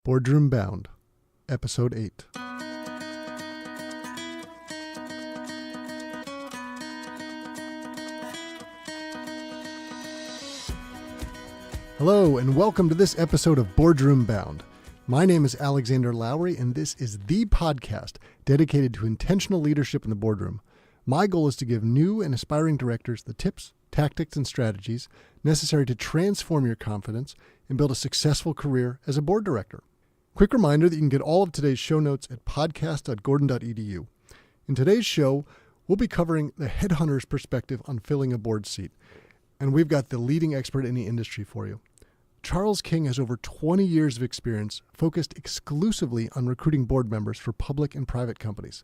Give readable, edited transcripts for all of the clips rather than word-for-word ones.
Boardroom Bound, Episode 8. Hello, and welcome to this episode of Boardroom Bound. My name is Alexander Lowry, and this is the podcast dedicated to intentional leadership in the boardroom. My goal is to give new and aspiring directors the tips, tactics, and strategies necessary to transform your confidence and build a successful career as a board director. Quick reminder that you can get all of today's show notes at podcast.gordon.edu. In today's show, we'll be covering the headhunter's perspective on filling a board seat, and we've got the leading expert in the industry for you. Charles King has over 20 years of experience focused exclusively on recruiting board members for public and private companies.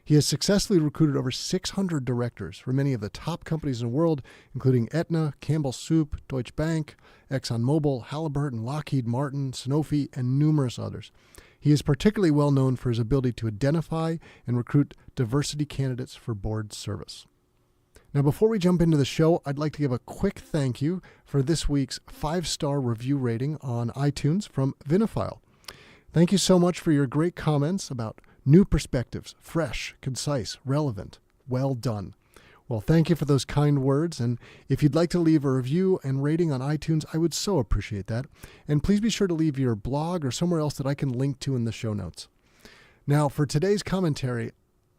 He has successfully recruited over 600 directors for many of the top companies in the world, including Aetna, Campbell Soup, Deutsche Bank, ExxonMobil, Halliburton, Lockheed Martin, Sanofi, and numerous others. He is particularly well known for his ability to identify and recruit diversity candidates for board service. Now, before we jump into the show, I'd like to give a quick thank you for this week's 5-star review rating on iTunes from Vinophile. Thank you so much for your great comments about new perspectives, fresh, concise, relevant. Well done. Well, thank you for those kind words. And if you'd like to leave a review and rating on iTunes, I would so appreciate that. And please be sure to leave your blog or somewhere else that I can link to in the show notes. Now, for today's commentary,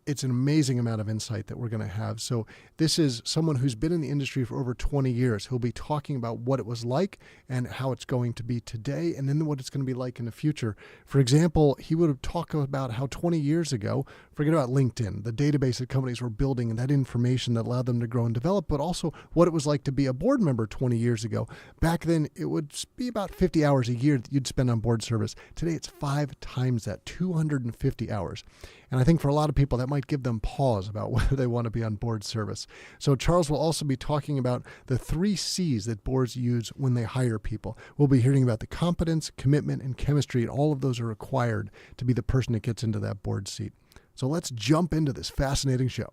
it's an amazing amount of insight that we're going to have. So this is someone who's been in the industry for over 20 years. He'll be talking about what it was like and how it's going to be today, and then what it's going to be like in the future. For example, he would have talked about how 20 years ago, forget about LinkedIn, the database that companies were building and that information that allowed them to grow and develop, but also what it was like to be a board member 20 years ago. Back then, it would be about 50 hours a year that you'd spend on board service. Today, it's 5 times that, 250 hours. And I think for a lot of people, that might give them pause about whether they want to be on board service. So Charles will also be talking about the 3 C's that boards use when they hire people. We'll be hearing about the competence, commitment, and chemistry, and all of those are required to be the person that gets into that board seat. So let's jump into this fascinating show.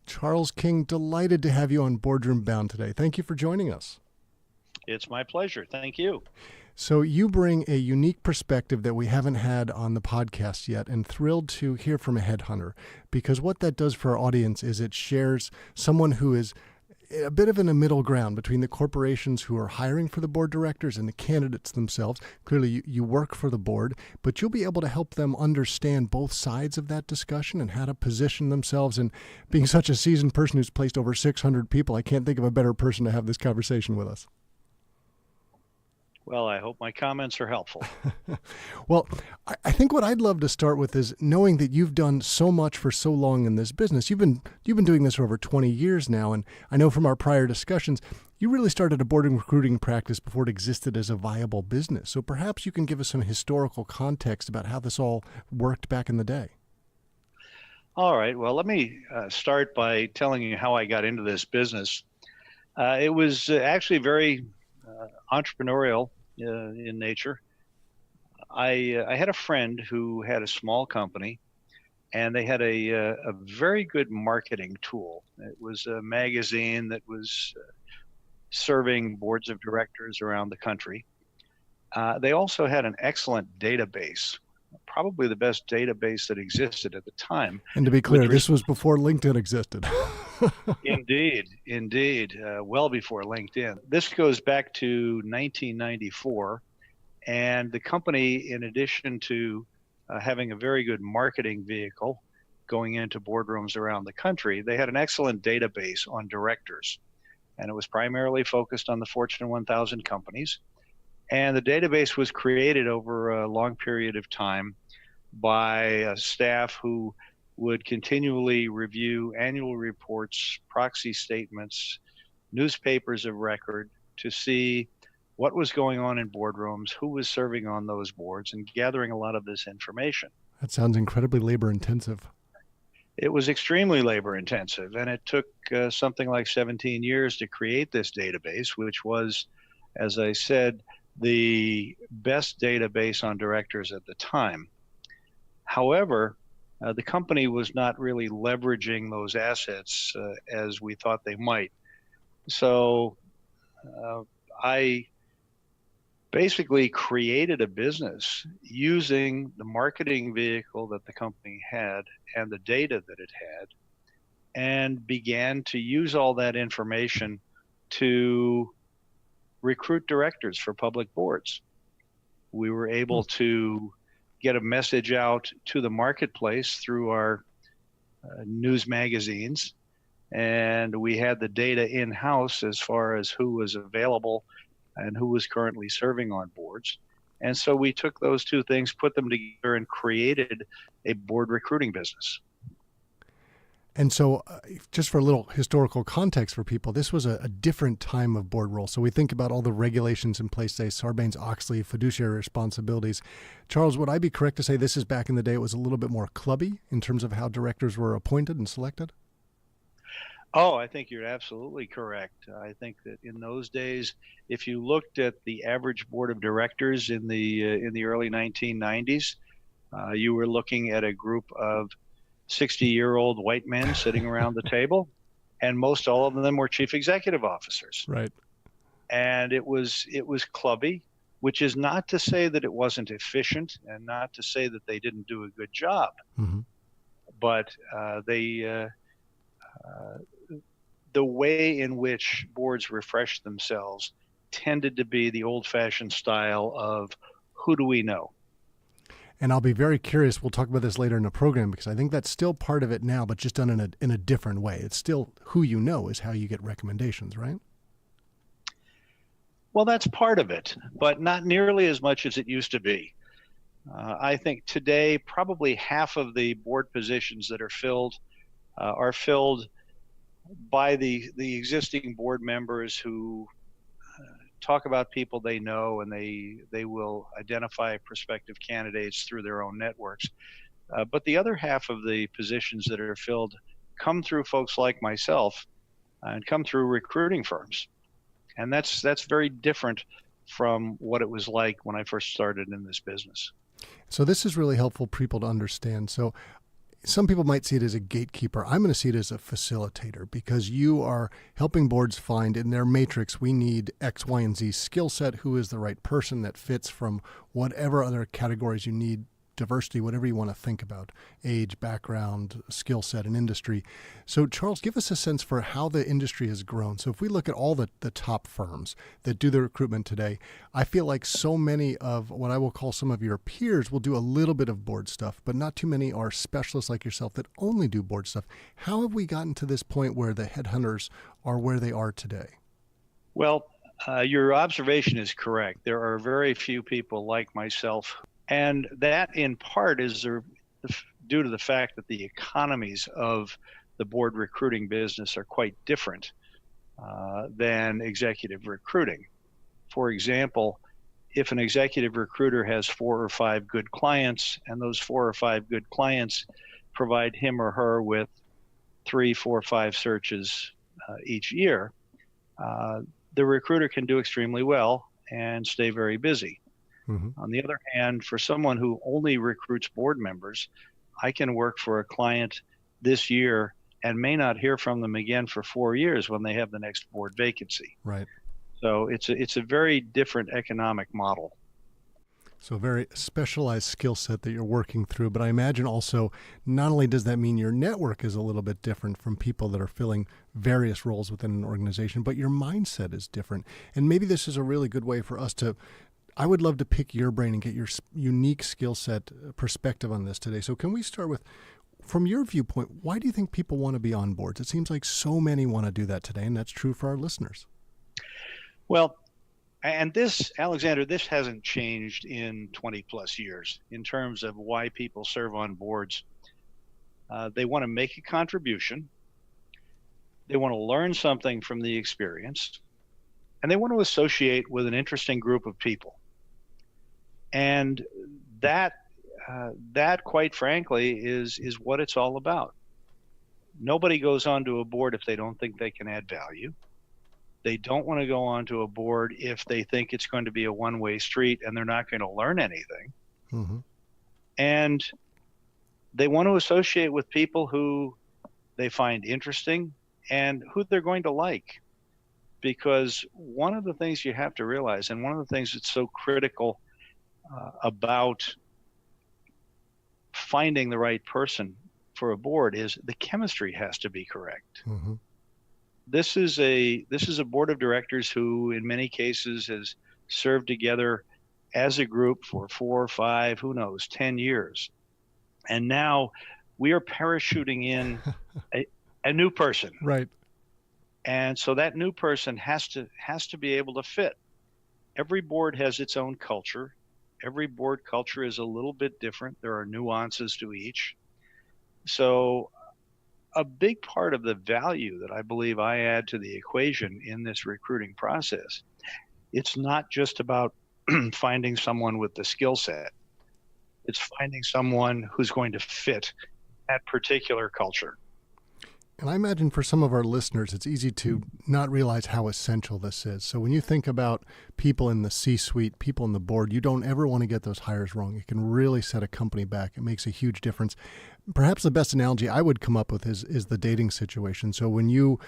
Charles King, delighted to have you on Boardroom Bound today. Thank you for joining us. It's my pleasure. Thank you. So you bring a unique perspective that we haven't had on the podcast yet, and thrilled to hear from a headhunter, because what that does for our audience is it shares someone who is a bit of in a middle ground between the corporations who are hiring for the board directors and the candidates themselves. Clearly, you work for the board, but you'll be able to help them understand both sides of that discussion and how to position themselves. And being such a seasoned person who's placed over 600 people, I can't think of a better person to have this conversation with us. Well, I hope my comments are helpful. Well, I think what I'd love to start with is knowing that you've done so much for so long in this business. You've been doing this for over 20 years now, and I know from our prior discussions, you really started a board and recruiting practice before it existed as a viable business. So perhaps you can give us some historical context about how this all worked back in the day. All right. Well, let me start by telling you how I got into this business. It was actually very entrepreneurial in nature. I had a friend who had a small company, and they had a very good marketing tool. It was a magazine that was serving boards of directors around the country. They also had an excellent database, probably the best database that existed at the time. And to be clear, this was before LinkedIn existed. Indeed, well before LinkedIn. This goes back to 1994, and the company, in addition to having a very good marketing vehicle going into boardrooms around the country, they had an excellent database on directors, and it was primarily focused on the Fortune 1000 companies. And the database was created over a long period of time by staff who would continually review annual reports, proxy statements, newspapers of record to see what was going on in boardrooms, who was serving on those boards, and gathering a lot of this information. That sounds incredibly labor intensive. It was extremely labor intensive, and it took something like 17 years to create this database, which was, as I said, the best database on directors at the time. However, the company was not really leveraging those assets as we thought they might. So I basically created a business using the marketing vehicle that the company had and the data that it had, and began to use all that information to recruit directors for public boards. We were able to get a message out to the marketplace through our news magazines, and we had the data in-house as far as who was available and who was currently serving on boards. And so we took those two things, put them together, and created a board recruiting business. And so just for a little historical context for people, this was a different time of board roles. So we think about all the regulations in place today, Sarbanes-Oxley, fiduciary responsibilities. Charles, would I be correct to say this is back in the day, it was a little bit more clubby in terms of how directors were appointed and selected? Oh, I think you're absolutely correct. I think that in those days, if you looked at the average board of directors in the early 1990s, you were looking at a group of 60-year-old white men sitting around the table, and most all of them were chief executive officers. Right. And it was clubby, which is not to say that it wasn't efficient and not to say that they didn't do a good job. Mm-hmm. But the way in which boards refreshed themselves tended to be the old-fashioned style of who do we know? And I'll be very curious. We'll talk about this later in the program because I think that's still part of it now, but just done in a different way. It's still who you know is how you get recommendations, right? Well, that's part of it, but not nearly as much as it used to be. I think today probably half of the board positions that are filled by the existing board members who talk about people they know, and they will identify prospective candidates through their own networks. But the other half of the positions that are filled come through folks like myself and come through recruiting firms. And that's very different from what it was like when I first started in this business. So this is really helpful for people to understand. So some people might see it as a gatekeeper. I'm going to see it as a facilitator because you are helping boards find in their matrix, we need X, Y, and Z skill set. Who is the right person that fits from whatever other categories you need, diversity, whatever you want to think about, age, background, skill set, and industry. So Charles, give us a sense for how the industry has grown. So if we look at all the top firms that do the recruitment today, I feel like so many of what I will call some of your peers will do a little bit of board stuff, but not too many are specialists like yourself that only do board stuff. How have we gotten to this point where the headhunters are where they are today? Well, your observation is correct. There are very few people like myself. And that in part is due to the fact that the economies of the board recruiting business are quite different than executive recruiting. For example, if an executive recruiter has 4 or 5 good clients, and those 4 or 5 good clients provide him or her with 3, 4, 5 searches each year, the recruiter can do extremely well and stay very busy. Mm-hmm. On the other hand, for someone who only recruits board members, I can work for a client this year and may not hear from them again for 4 years when they have the next board vacancy. Right. So it's a very different economic model. So a very specialized skill set that you're working through. But I imagine also not only does that mean your network is a little bit different from people that are filling various roles within an organization, but your mindset is different. And maybe this is a really good way for us to I would love to pick your brain and get your unique skill set perspective on this today. So can we start with, from your viewpoint, why do you think people want to be on boards? It seems like so many want to do that today, and that's true for our listeners. Well, and this, Alexander, this hasn't changed in 20 plus years in terms of why people serve on boards. They want to make a contribution. They want to learn something from the experience, and they want to associate with an interesting group of people. And that, quite frankly, is what it's all about. Nobody goes onto a board if they don't think they can add value. They don't want to go onto a board if they think it's going to be a one-way street and they're not going to learn anything. Mm-hmm. And they want to associate with people who they find interesting and who they're going to like. because one of the things you have to realize, and one of the things that's so critical about finding the right person for a board, is the chemistry has to be correct. Mm-hmm. This is a board of directors who in many cases has served together as a group for 4 or 5, who knows, 10 years. And now we are parachuting in a new person. Right. And so that new person has to be able to fit. Every board has its own culture. Every board culture is a little bit different. There are nuances to each. So a big part of the value that I believe I add to the equation in this recruiting process, it's not just about finding someone with the skill set. It's finding someone who's going to fit that particular culture. And I imagine for some of our listeners, it's easy to not realize how essential this is. So when you think about people in the C-suite, people in the board, you don't ever want to get those hires wrong. It can really set a company back. It makes a huge difference. Perhaps the best analogy I would come up with is the dating situation. So when you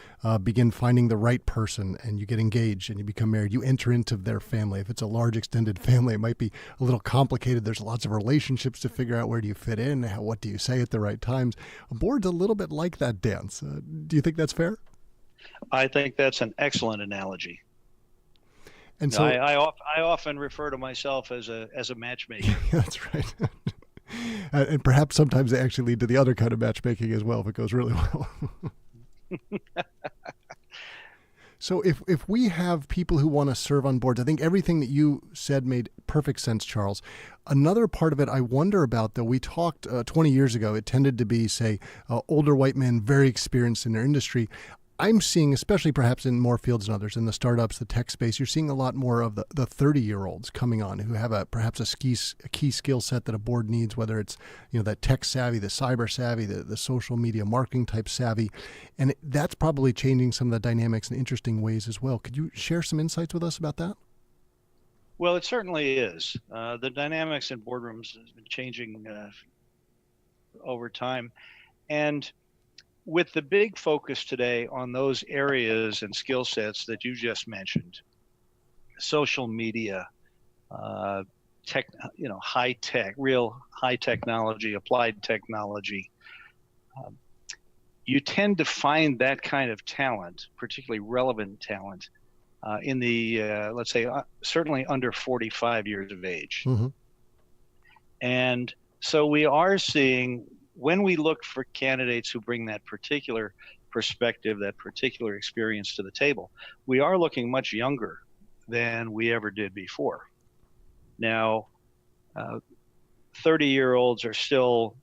begin finding the right person and you get engaged and you become married, you enter into their family. If it's a large extended family, it might be a little complicated. There's lots of relationships to figure out. Where do you fit in? What do you say at the right times? A board's a little bit like that dance. Do you think that's fair? I think that's an excellent analogy. And so I often refer to myself as a matchmaker. That's right. And perhaps sometimes they actually lead to the other kind of matchmaking as well if it goes really well. So if we have people who want to serve on boards, I think everything that you said made perfect sense, Charles. Another part of it I wonder about, though, we talked 20 years ago, it tended to be, say, older white men, very experienced in their industry. I'm seeing, especially perhaps in more fields than others, in the startups, the tech space, you're seeing a lot more of the 30-year-olds coming on who have perhaps a key skill set that a board needs, whether it's that tech savvy, the cyber savvy, the social media marketing type savvy. And that's probably changing some of the dynamics in interesting ways as well. Could you share some insights with us about that? Well, it certainly is. The dynamics in boardrooms has been changing over time. And with the big focus today on those areas and skill sets that you just mentioned, social media, tech, high tech, real high technology, applied technology, you tend to find that kind of talent, particularly relevant talent, in the, let's say, certainly under 45 years of age. Mm-hmm. And so we are seeing, when we look for candidates who bring that particular perspective, that particular experience to the table, we are looking much younger than we ever did before. Now, 30-year-olds are still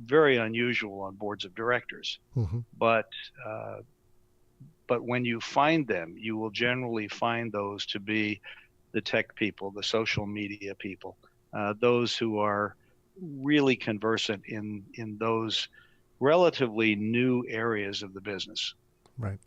very unusual on boards of directors, Mm-hmm. but when you find them, you will generally find those to be the tech people, the social media people, those who are really conversant in those relatively new areas of the business. Right.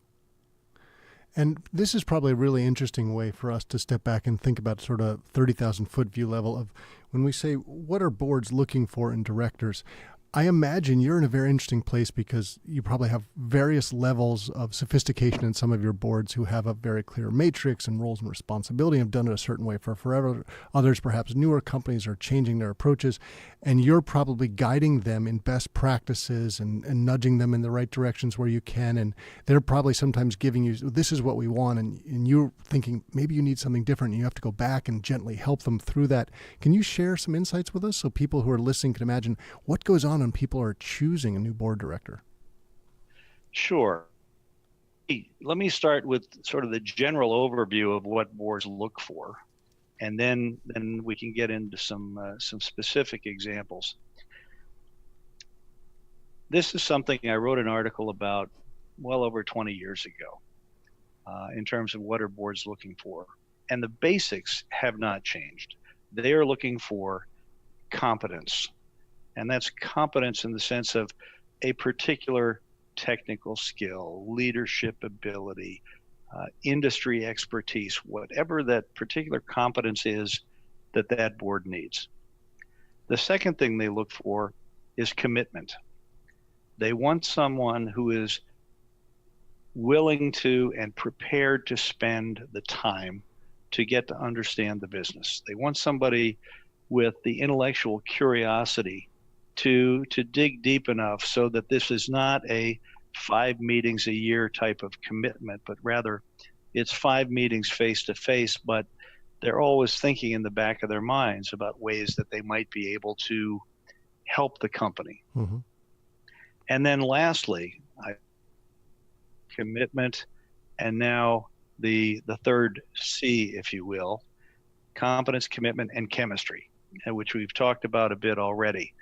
And this is probably a really interesting way for us to step back and think about sort of 30,000 foot view level of when we say, what are boards looking for in directors? I imagine you're in a very interesting place because you probably have various levels of sophistication in some of your boards who have a very clear matrix and roles and responsibility and have done it a certain way for forever. Others, perhaps newer companies, are changing their approaches, and you're probably guiding them in best practices and nudging them in the right directions where you can. And they're probably sometimes giving you, this is what we want, and you're thinking maybe you need something different, and you have to go back and gently help them through that. Can you share some insights with us so people who are listening can imagine what goes on when people are choosing a new board director? Sure. Let me start with sort of the general overview of what boards look for, and then we can get into some specific examples. This is something I wrote an article about well over 20 years ago in terms of what are boards looking for. And the basics have not changed. They are looking for competence. And that's competence in the sense of a particular technical skill, leadership ability, industry expertise, whatever that particular competence is that board needs. The second thing they look for is commitment. They want someone who is willing to and prepared to spend the time to get to understand the business. They want somebody with the intellectual curiosity to dig deep enough so that this is not a 5 meetings a year type of commitment, but rather it's 5 meetings face to face, but they're always thinking in the back of their minds about ways that they might be able to help the company. Mm-hmm. And then lastly, commitment, and now the third C, if you will, competence, commitment, and chemistry, which we've talked about a bit already.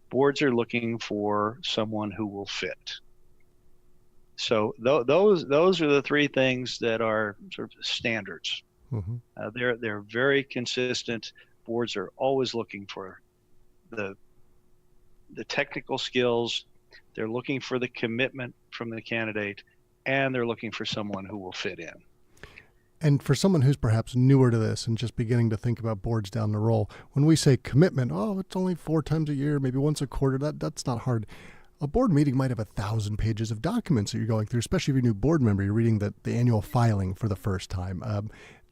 Boards are looking for someone who will fit. So those are the 3 things that are sort of standards. Mm-hmm. They're very consistent. Boards are always looking for the technical skills. They're looking for the commitment from the candidate, and they're looking for someone who will fit in. And for someone who's perhaps newer to this and just beginning to think about boards down the roll, when we say commitment, it's only 4 times a year, maybe once a quarter, that's not hard. A board meeting might have 1,000 pages of documents that you're going through, especially if you're a new board member, you're reading the annual filing for the first time.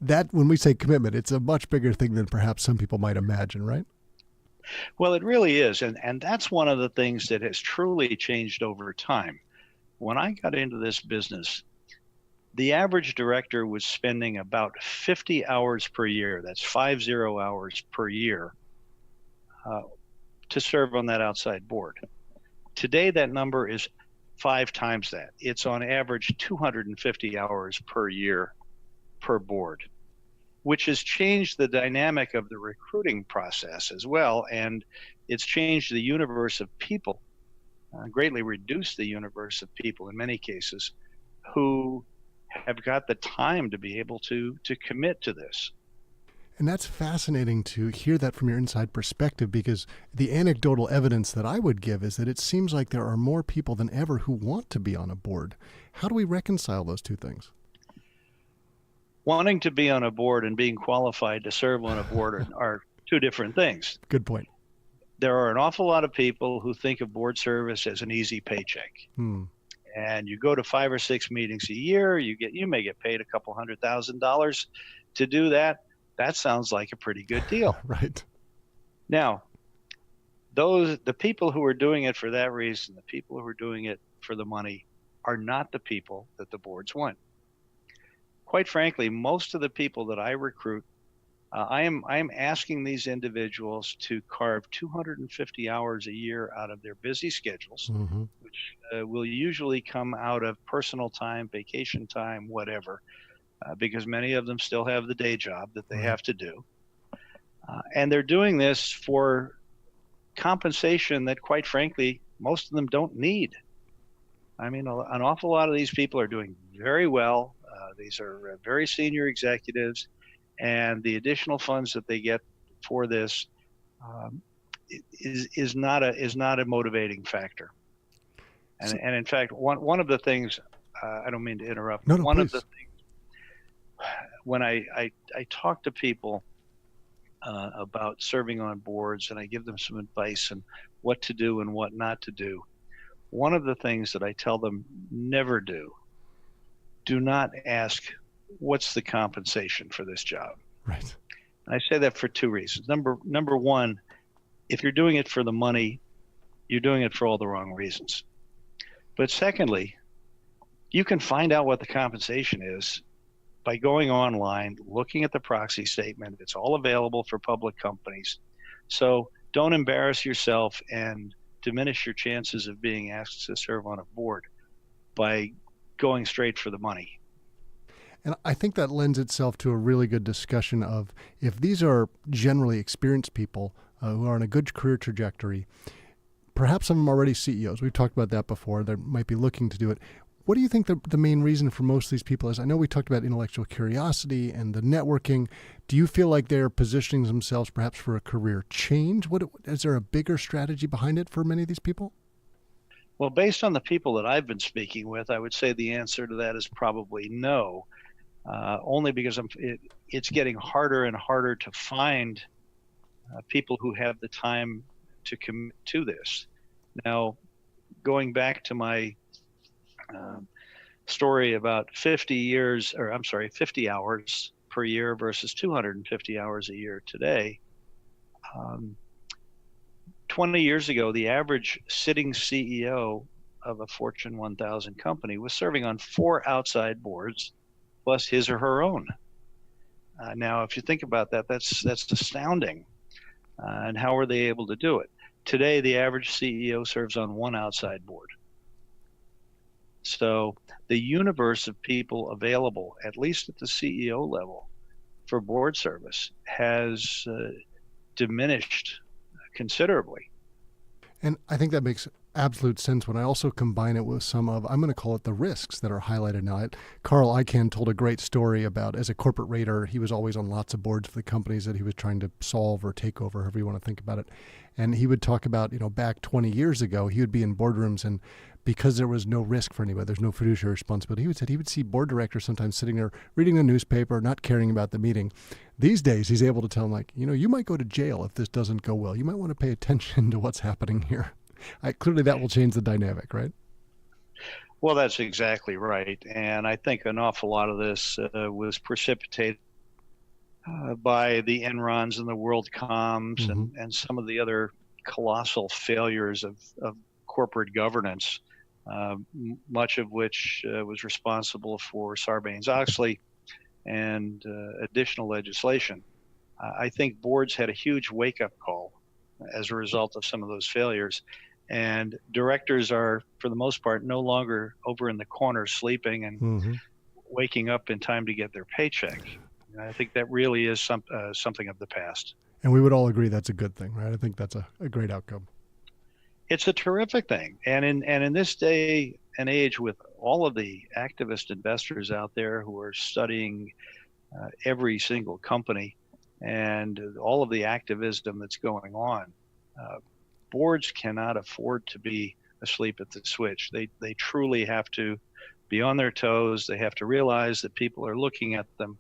That, when we say commitment, it's a much bigger thing than perhaps some people might imagine, right? Well, it really is. And that's one of the things that has truly changed over time. When I got into this business, the average director was spending about 50 hours per year. That's 50 hours per year to serve on that outside board. Today, that number is 5 times that. It's on average 250 hours per year per board, which has changed the dynamic of the recruiting process as well. And it's changed the universe of people, greatly reduced the universe of people in many cases who have got the time to be able to commit to this. And that's fascinating to hear that from your inside perspective, because the anecdotal evidence that I would give is that it seems like there are more people than ever who want to be on a board. How do we reconcile those 2 things? Wanting to be on a board and being qualified to serve on a board are 2 different things. Good point. There are an awful lot of people who think of board service as an easy paycheck. And you go to 5 or 6 meetings a year, you may get paid a couple $100,000 to do that. That sounds like a pretty good deal. Right. Now, the people who are doing it for that reason, the people who are doing it for the money, are not the people that the boards want. Quite frankly, most of the people that I recruit, I am asking these individuals to carve 250 hours a year out of their busy schedules, Mm-hmm. which will usually come out of personal time, vacation time, whatever, because many of them still have the day job that they have to do. And they're doing this for compensation that, quite frankly, most of them don't need. I mean, an awful lot of these people are doing very well. These are very senior executives, and the additional funds that they get for this is not a motivating factor. And in fact, one of the things, I don't mean to interrupt. No, one please. of the things when I talk to people about serving on boards, and I give them some advice on what to do and what not to do, one of the things that I tell them never do not ask, what's the compensation for this job? Right. And I say that for 2 reasons. Number one, if you're doing it for the money, you're doing it for all the wrong reasons. But secondly, you can find out what the compensation is by going online, looking at the proxy statement. It's all available for public companies. So don't embarrass yourself and diminish your chances of being asked to serve on a board by going straight for the money. And I think that lends itself to a really good discussion of, if these are generally experienced people who are on a good career trajectory, perhaps some of them are already CEOs. We've talked about that before. They might be looking to do it. What do you think the main reason for most of these people is? I know we talked about intellectual curiosity and the networking. Do you feel like they're positioning themselves perhaps for a career change? Is there a bigger strategy behind it for many of these people? Well, based on the people that I've been speaking with, I would say the answer to that is probably no, only because it's getting harder and harder to find people who have the time to commit to this. Now, going back to my story about 50 hours per year versus 250 hours a year today. Um, 20 years ago, the average sitting CEO of a Fortune 1000 company was serving on 4 outside boards plus his or her own. Now, if you think about that, that's astounding. And how are they able to do it? Today, the average CEO serves on 1 outside board. So the universe of people available, at least at the CEO level, for board service has diminished considerably. And I think that makes absolute sense when I also combine it with some of, I'm going to call it the risks that are highlighted now. Carl Icahn told a great story about, as a corporate raider, he was always on lots of boards for the companies that he was trying to solve or take over, however you want to think about it. And he would talk about, back 20 years ago, he would be in boardrooms, and because there was no risk for anybody, there's no fiduciary responsibility, he would see board directors sometimes sitting there reading the newspaper, not caring about the meeting. These days, he's able to tell them, like, you might go to jail if this doesn't go well. You might want to pay attention to what's happening here. Clearly, that will change the dynamic, right? Well, that's exactly right. And I think an awful lot of this was precipitated by the Enrons and the WorldComs and some of the other colossal failures of corporate governance, much of which was responsible for Sarbanes-Oxley and additional legislation. I think boards had a huge wake-up call as a result of some of those failures. And directors are, for the most part, no longer over in the corner sleeping and waking up in time to get their paycheck. And I think that really is something of the past. And we would all agree that's a good thing, right? I think that's a great outcome. It's a terrific thing. And in this day and age, with all of the activist investors out there who are studying every single company and all of the activism that's going on, boards cannot afford to be asleep at the switch. They truly have to be on their toes. They have to realize that people are looking at them.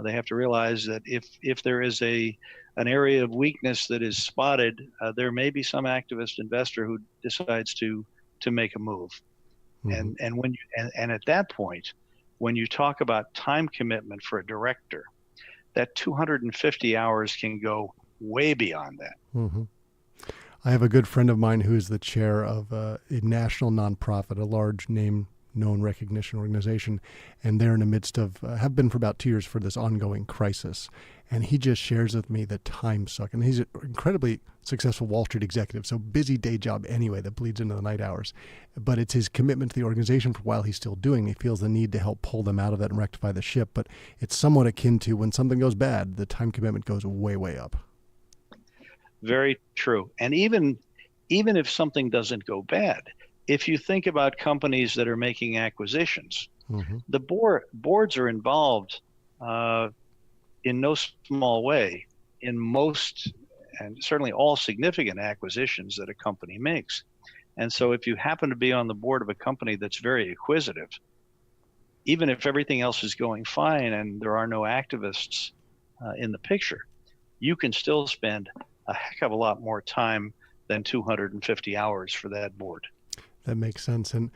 They have to realize that if there is an area of weakness that is spotted, there may be some activist investor who decides to make a move. And at that point, when you talk about time commitment for a director, that 250 hours can go way beyond that. I have a good friend of mine who is the chair of a national nonprofit, a large name, known recognition organization, and they're in the midst of, have been for about 2 years, for this ongoing crisis. And he just shares with me the time suck. And he's an incredibly successful Wall Street executive, so busy day job anyway that bleeds into the night hours. But it's his commitment to the organization for while he's still doing. He feels the need to help pull them out of that and rectify the ship. But it's somewhat akin to when something goes bad, the time commitment goes way, way up. Very true. And even if something doesn't go bad, if you think about companies that are making acquisitions, the boards are involved in no small way in most and certainly all significant acquisitions that a company makes. And so if you happen to be on the board of a company that's very acquisitive, even if everything else is going fine and there are no activists in the picture, you can still spend a heck of a lot more time than 250 hours for that board. That makes sense. And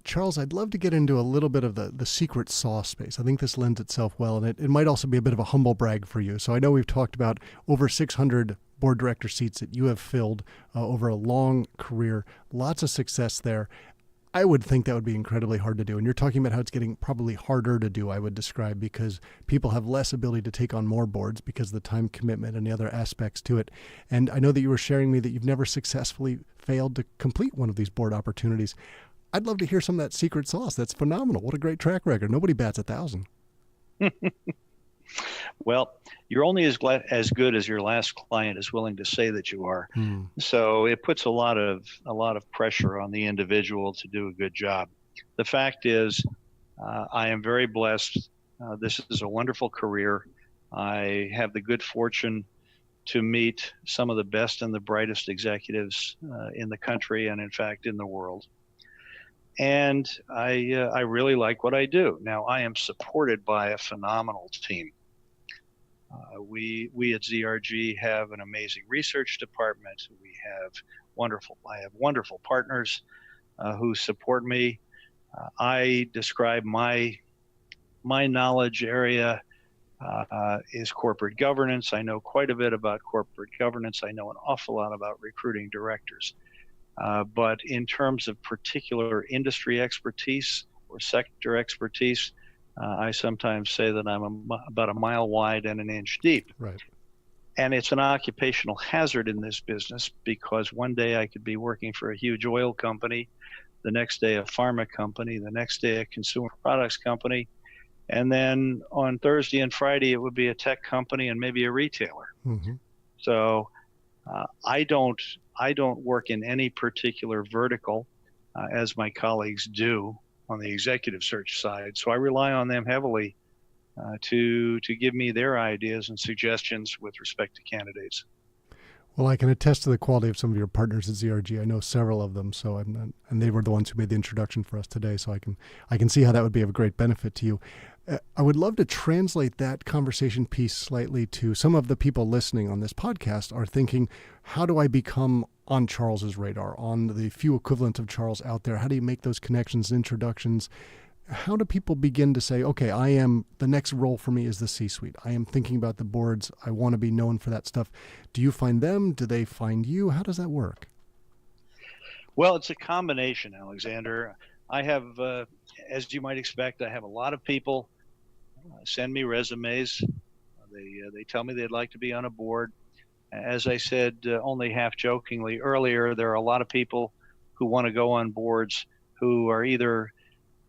Charles, I'd love to get into a little bit of the secret sauce space. I think this lends itself well, and it might also be a bit of a humble brag for you. So I know we've talked about over 600 board director seats that you have filled over a long career, lots of success there. I would think that would be incredibly hard to do. And you're talking about how it's getting probably harder to do, I would describe, because people have less ability to take on more boards because of the time commitment and the other aspects to it. And I know that you were sharing me that you've never successfully failed to complete one of these board opportunities. I'd love to hear some of that secret sauce. That's phenomenal. What a great track record. Nobody bats 1,000. Well, you're only as good as your last client is willing to say that you are. So it puts a lot of pressure on the individual to do a good job. The fact is, I am very blessed. This is a wonderful career. I have the good fortune to meet some of the best and the brightest executives in the country and, in fact, in the world. And I really like what I do. Now, I am supported by a phenomenal team. We at ZRG have an amazing research department. I have wonderful partners who support me. I describe my knowledge area is corporate governance. I know quite a bit about corporate governance. I know an awful lot about recruiting directors. But in terms of particular industry expertise or sector expertise, I sometimes say that I'm about a mile wide and an inch deep. Right. And it's an occupational hazard in this business, because one day I could be working for a huge oil company, the next day a pharma company, the next day a consumer products company, and then on Thursday and Friday it would be a tech company and maybe a retailer. Mm-hmm. So I don't work in any particular vertical as my colleagues do on the executive search side. So I rely on them heavily to give me their ideas and suggestions with respect to candidates. Well, I can attest to the quality of some of your partners at ZRG. I know several of them, so and they were the ones who made the introduction for us today. So I can see how that would be of great benefit to you. I would love to translate that conversation piece slightly to some of the people listening on this podcast are thinking, how do I become on Charles's radar, on the few equivalents of Charles out there? How do you make those connections and introductions? How do people begin to say, okay, the next role for me is the C-suite. I am thinking about the boards. I want to be known for that stuff. Do you find them? Do they find you? How does that work? Well, it's a combination, Alexander. I have, as you might expect, I have a lot of people send me resumes. They tell me they'd like to be on a board. As I said, only half jokingly earlier, there are a lot of people who want to go on boards who are either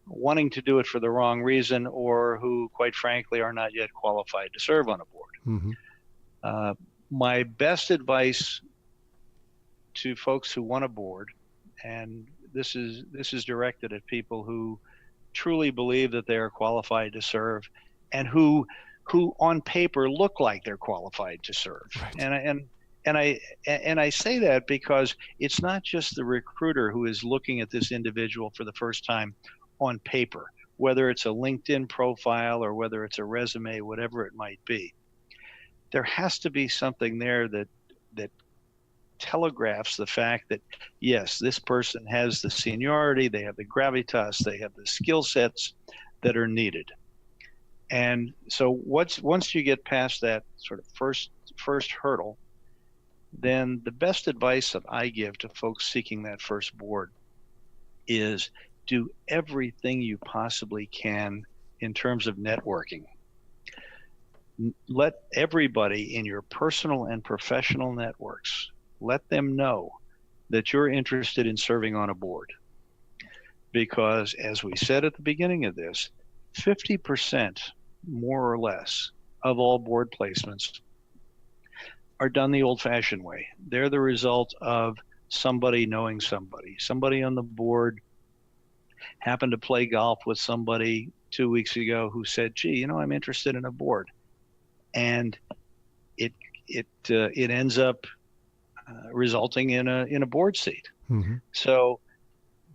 wanting to do it for the wrong reason or who, quite frankly, are not yet qualified to serve on a board. Mm-hmm. My best advice to folks who want a board, and this is directed at people who truly believe that they are qualified to serve and who on paper look like they're qualified to serve. Right. And I say that because it's not just the recruiter who is looking at this individual for the first time on paper, whether it's a LinkedIn profile or whether it's a resume, whatever it might be. There has to be something there that telegraphs the fact that, yes, this person has the seniority, they have the gravitas, they have the skill sets that are needed. And so once you get past that sort of first hurdle, then the best advice that I give to folks seeking that first board is do everything you possibly can in terms of networking. Let everybody in your personal and professional networks, let them know that you're interested in serving on a board. Because as we said at the beginning of this, 50% more or less of all board placements are done the old-fashioned way. They're the result of somebody knowing somebody. Somebody on the board happened to play golf with somebody 2 weeks ago who said, gee, I'm interested in a board. And it ends up resulting in a board seat. Mm-hmm. So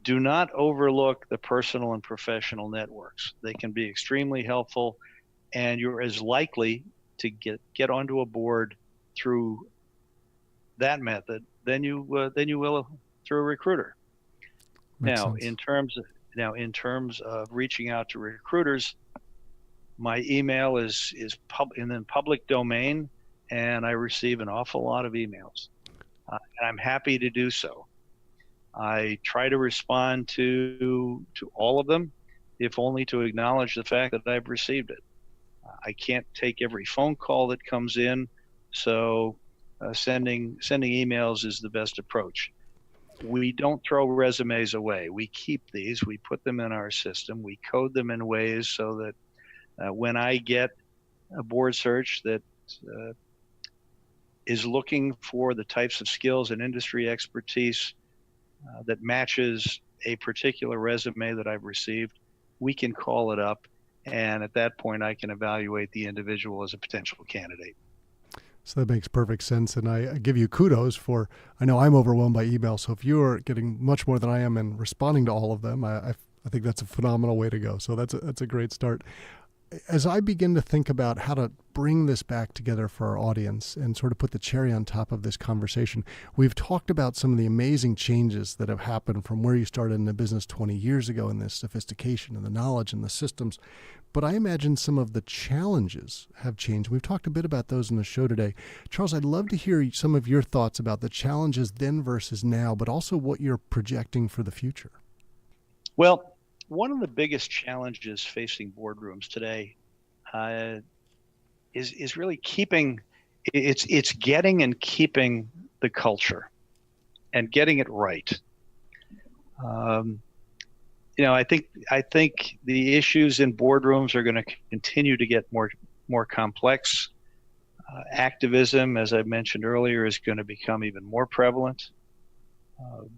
do not overlook the personal and professional networks. They can be extremely helpful, and you're as likely to get onto a board through that method than you will through a recruiter. Makes Now, sense. in terms of reaching out to recruiters, my email is in the public domain, and I receive an awful lot of emails, and I'm happy to do so. I try to respond to all of them, if only to acknowledge the fact that I've received it. I can't take every phone call that comes in, so sending emails is the best approach. We don't throw resumes away. We keep these. We put them in our system. We code them in ways so that when I get a board search that is looking for the types of skills and industry expertise that matches a particular resume that I've received, we can call it up, and at that point I can evaluate the individual as a potential candidate. So that makes perfect sense, and I give you kudos for, I know I'm overwhelmed by email, so if you're getting much more than I am and responding to all of them, I think that's a phenomenal way to go. So that's a great start. as I begin to think about how to bring this back together for our audience and sort of put the cherry on top of this conversation, we've talked about some of the amazing changes that have happened from where you started in the business 20 years ago in this sophistication and the knowledge and the systems. But I imagine some of the challenges have changed. We've talked a bit about those in the show today. Charles, I'd love to hear some of your thoughts about the challenges then versus now, but also what you're projecting for the future. Well, one of the biggest challenges facing boardrooms today is really it's getting and keeping the culture and getting it right. I think the issues in boardrooms are going to continue to get more complex. Activism, as I mentioned earlier, is going to become even more prevalent.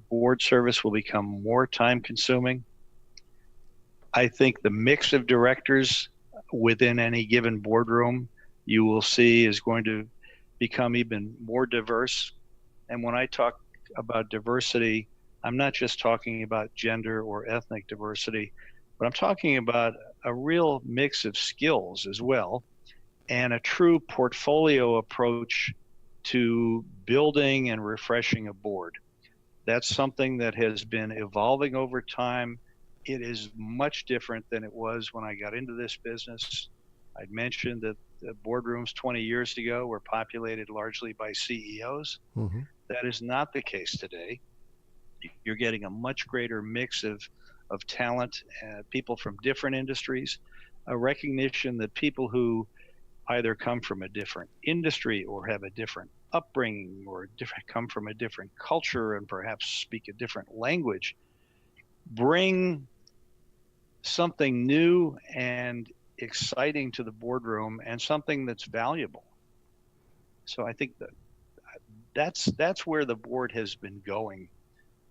Board service will become more time consuming. I think the mix of directors within any given boardroom you will see is going to become even more diverse. And when I talk about diversity, I'm not just talking about gender or ethnic diversity, but I'm talking about a real mix of skills as well, and a true portfolio approach to building and refreshing a board. That's something that has been evolving over time. It is much different than it was when I got into this business. I'd mentioned that the boardrooms 20 years ago were populated largely by CEOs. Mm-hmm. That is not the case today. You're getting a much greater mix of talent, people from different industries, a recognition that people who either come from a different industry or have a different upbringing or come from a different culture and perhaps speak a different language bring something new and exciting to the boardroom and something that's valuable. So I think that's where the board has been going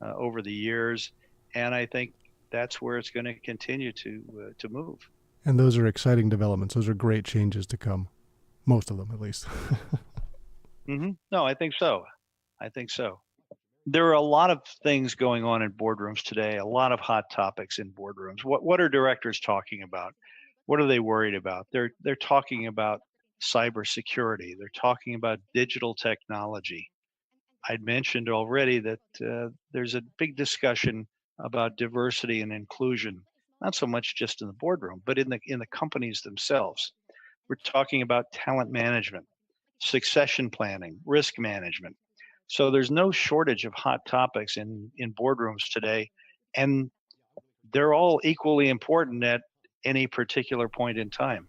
over the years, and I think that's where it's going to continue to move. And those are exciting developments. Those are great changes to come. Most of them, at least. Mm-hmm. No, I think so. There are a lot of things going on in boardrooms today, a lot of hot topics in boardrooms. What are directors talking about? What are they worried about? They're talking about cybersecurity. They're talking about digital technology. I'd mentioned already that there's a big discussion about diversity and inclusion, not so much just in the boardroom, but in the companies themselves. We're talking about talent management, succession planning, risk management. So there's no shortage of hot topics in boardrooms today, and they're all equally important at any particular point in time.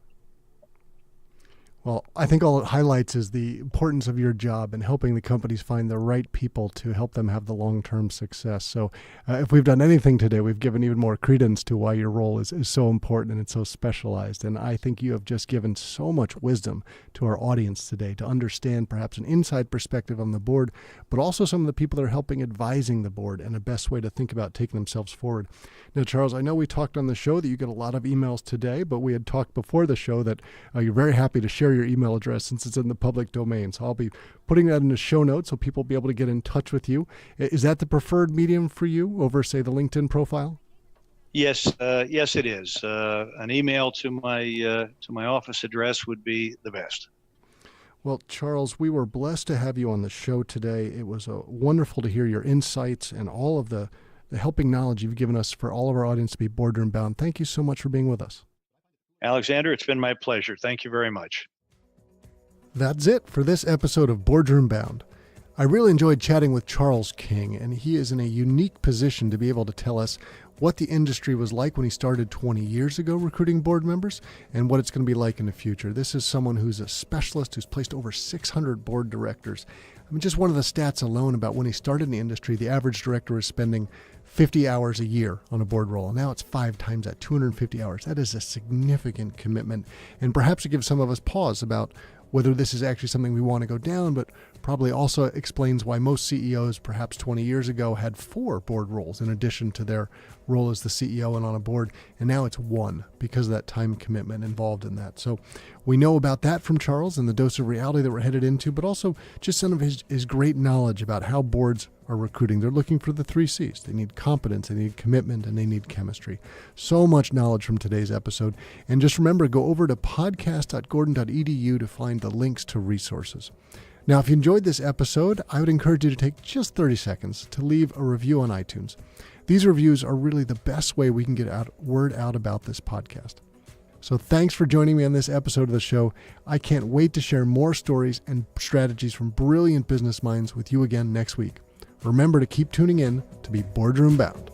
Well, I think all it highlights is the importance of your job and helping the companies find the right people to help them have the long-term success. So if we've done anything today, we've given even more credence to why your role is so important and it's so specialized. And I think you have just given so much wisdom to our audience today to understand perhaps an inside perspective on the board, but also some of the people that are helping advising the board and a best way to think about taking themselves forward. Now, Charles, I know we talked on the show that you get a lot of emails today, but we had talked before the show that you're very happy to share your email address since it's in the public domain. So I'll be putting that in the show notes so people will be able to get in touch with you. Is that the preferred medium for you over, say, the LinkedIn profile? Yes, it is. An email to my office address would be the best. Well, Charles, we were blessed to have you on the show today. It was wonderful to hear your insights and all of the helping knowledge you've given us for all of our audience to be boardroom bound. Thank you so much for being with us. Alexander, it's been my pleasure. Thank you very much. That's it for this episode of Boardroom Bound. I really enjoyed chatting with Charles King, and he is in a unique position to be able to tell us what the industry was like when he started 20 years ago recruiting board members and what it's going to be like in the future. This is someone who's a specialist who's placed over 600 board directors. I mean, just one of the stats alone about when he started in the industry, the average director was spending 50 hours a year on a board role. Now it's 5 times that, 250 hours. That is a significant commitment. And perhaps it gives some of us pause about whether this is actually something we want to go down, but Probably also explains why most CEOs, perhaps 20 years ago, had 4 board roles in addition to their role as the CEO and on a board. And now it's 1 because of that time commitment involved in that. So we know about that from Charles and the dose of reality that we're headed into, but also just some of his great knowledge about how boards are recruiting. They're looking for the 3 C's. They need competence, they need commitment, and they need chemistry. So much knowledge from today's episode. And just remember, go over to podcast.gordon.edu to find the links to resources. Now, if you enjoyed this episode, I would encourage you to take just 30 seconds to leave a review on iTunes. These reviews are really the best way we can get word out about this podcast. So thanks for joining me on this episode of the show. I can't wait to share more stories and strategies from brilliant business minds with you again next week. Remember to keep tuning in to be Boardroom Bound.